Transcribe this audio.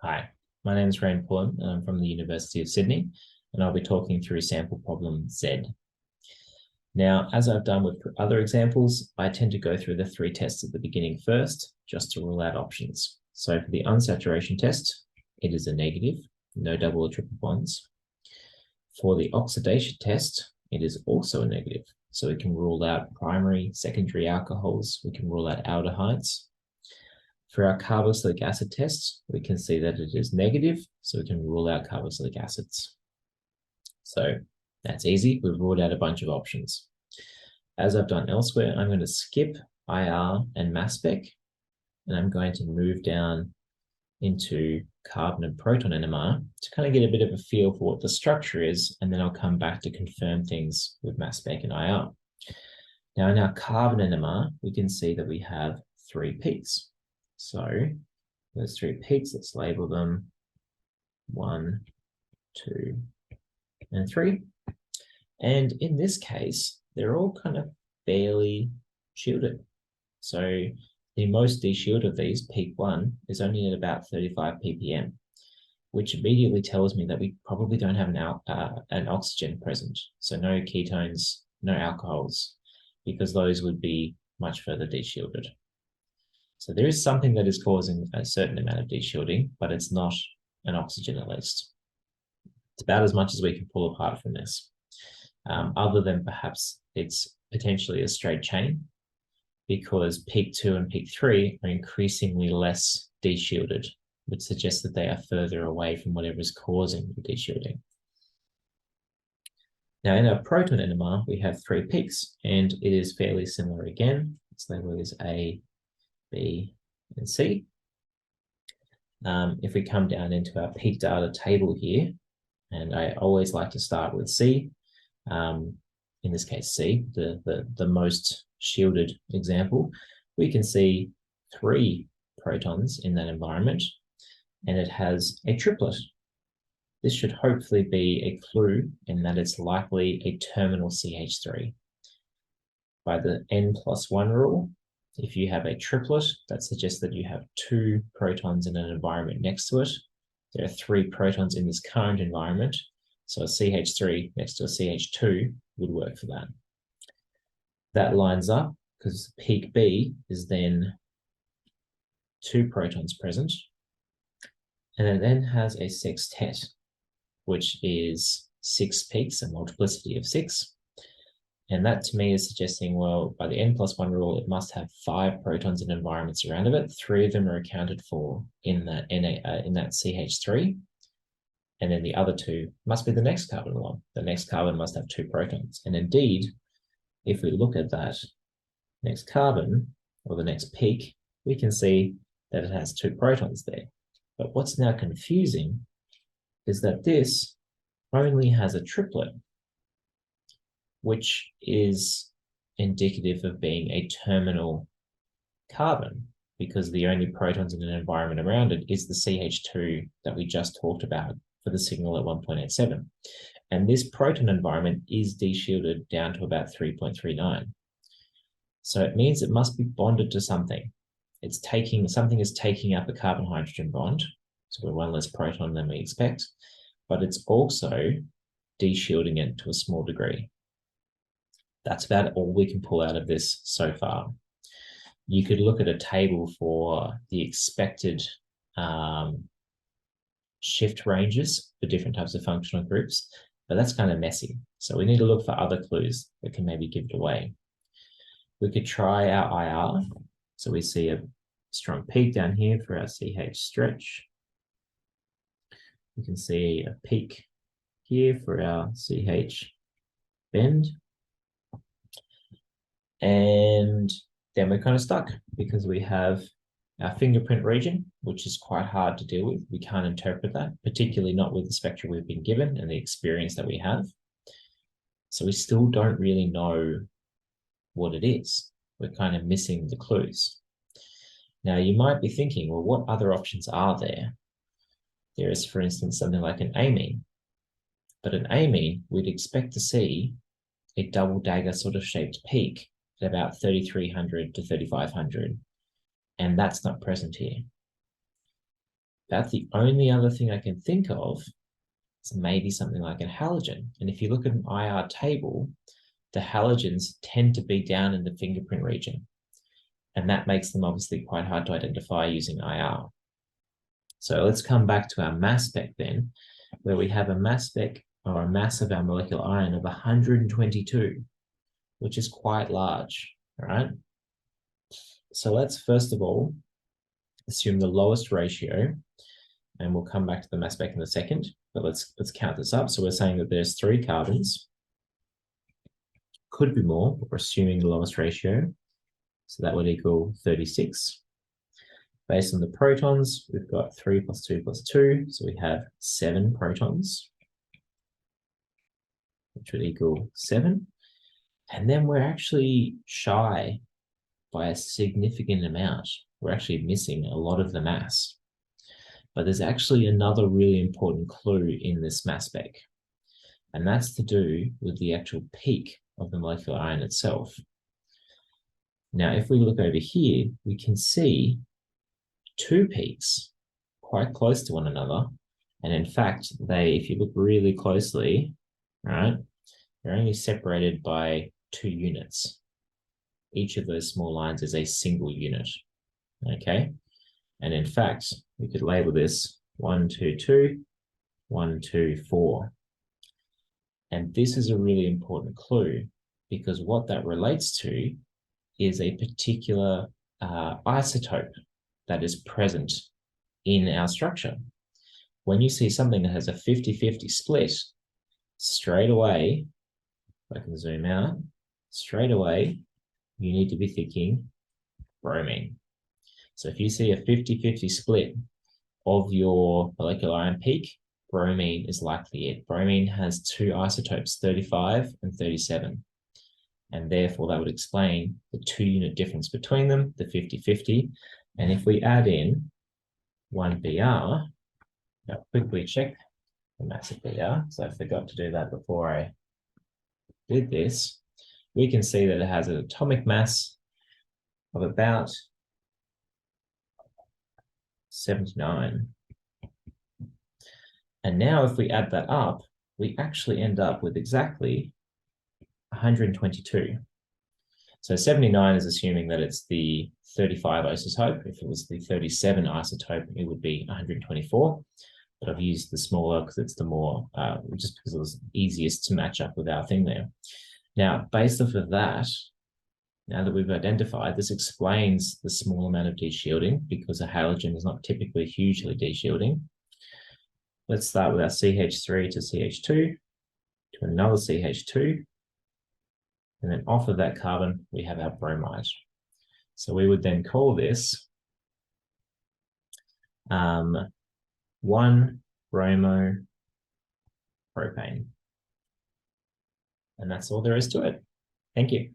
Hi, my name is Reyne and I'm from the University of Sydney, and I'll be talking through sample problem Z. Now, as I've done with other examples, I tend to go through the three tests at the beginning first, just to rule out options. So for the unsaturation test, it is a negative, no double or triple bonds. For the oxidation test, it is also a negative. So we can rule out primary, secondary alcohols, we can rule out aldehydes. For our carboxylic acid test, we can see that it is negative, so we can rule out carboxylic acids. So that's easy. We've ruled out a bunch of options. As I've done elsewhere, I'm going to skip IR and mass spec, and I'm going to move down into carbon and proton NMR to kind of get a bit of a feel for what the structure is, and then I'll come back to confirm things with mass spec and IR. Now in our carbon NMR, we can see that we have 3 peaks. So those 3 peaks, let's label them 1, 2, and 3. And in this case, they're all kind of fairly shielded. So the most deshield of these, peak 1, is only at about 35 ppm, which immediately tells me that we probably don't have an oxygen present. So no ketones, no alcohols, because those would be much further deshielded. So there is something that is causing a certain amount of deshielding, but it's not an oxygen at least. It's about as much as we can pull apart from this, other than perhaps it's potentially a straight chain, because peak 2 and peak 3 are increasingly less deshielded, which suggests that they are further away from whatever is causing the deshielding. Now in our proton NMR, we have 3 peaks, and it is fairly similar again. It's labeled as A, B, and C. If we come down into our peak data table here, and I always like to start with C, in this case C, the most shielded example, we can see 3 protons in that environment, and it has a triplet. This should hopefully be a clue in that it's likely a terminal CH3. By the n+1 rule, if you have a triplet, that suggests that you have 2 protons in an environment next to it. There are 3 protons in this current environment, so a CH3 next to a CH2 would work for that. That lines up because peak B is then 2 protons present, and it then has a sextet, which is 6 peaks, a multiplicity of 6. And that to me is suggesting, well, by the n+1 rule, it must have 5 protons in environments around it. 3 of them are accounted for in that CH3. And then the other 2 must be the next carbon along. The next carbon must have 2 protons. And indeed, if we look at that next carbon, or the next peak, we can see that it has 2 protons there. But what's now confusing is that this only has a triplet, which is indicative of being a terminal carbon, because the only protons in an environment around it is the CH2 that we just talked about for the signal at 1.87. And this proton environment is deshielded down to about 3.39. So it means it must be bonded to something. Something is taking up a carbon-hydrogen bond, so we're 1 less proton than we expect, but it's also deshielding it to a small degree. That's about all we can pull out of this so far. You could look at a table for the expected shift ranges for different types of functional groups, but that's kind of messy. So we need to look for other clues that can maybe give it away. We could try our IR. So we see a strong peak down here for our CH stretch. We can see a peak here for our CH bend. And then we're kind of stuck because we have our fingerprint region, which is quite hard to deal with. We can't interpret that, particularly not with the spectra we've been given and the experience that we have. So we still don't really know what it is. We're kind of missing the clues. Now you might be thinking, well, what other options are there? There is, for instance, something like an amine. But an amine, we'd expect to see a double dagger sort of shaped peak at about 3,300 to 3,500. And that's not present here. About the only other thing I can think of is maybe something like a halogen. And if you look at an IR table, the halogens tend to be down in the fingerprint region. And that makes them obviously quite hard to identify using IR. So let's come back to our mass spec then, where we have a mass spec or a mass of our molecular ion of 122, which is quite large, all right? So let's first of all assume the lowest ratio, and we'll come back to the mass spec in a second, but let's count this up. So we're saying that there's 3 carbons, could be more, but we're assuming the lowest ratio. So that would equal 36. Based on the protons, we've got 3 plus 2 plus 2. So we have 7 protons, which would equal 7. And then we're actually shy by a significant amount. We're actually missing a lot of the mass. But there's actually another really important clue in this mass spec. And that's to do with the actual peak of the molecular ion itself. Now, if we look over here, we can see 2 peaks quite close to one another. And in fact, if you look really closely, right, they're only separated by 2 units. Each of those small lines is a single unit, okay? And in fact, we could label this 1, 2, 2, 1, 2, 4. And this is a really important clue because what that relates to is a particular isotope that is present in our structure. When you see something that has a 50-50 split, straight away, if I can zoom out, straight away, you need to be thinking bromine. So if you see a 50-50 split of your molecular ion peak, bromine is likely it. Bromine has 2 isotopes, 35 and 37. And therefore, that would explain the 2-unit difference between them, the 50-50. And if we add in 1 Br, I'll quickly check the mass of Br, so I forgot to do that before I did this. We can see that it has an atomic mass of about 79. And now if we add that up, we actually end up with exactly 122. So 79 is assuming that it's the 35 isotope. If it was the 37 isotope, it would be 124. But I've used the smaller because it's the more, just because it was easiest to match up with our thing there. Now, based off of that, now that we've identified, this explains the small amount of deshielding because a halogen is not typically hugely deshielding. Let's start with our CH3 to CH2 to another CH2. And then off of that carbon, we have our bromide. So we would then call this 1-bromo propane. And that's all there is to it. Thank you.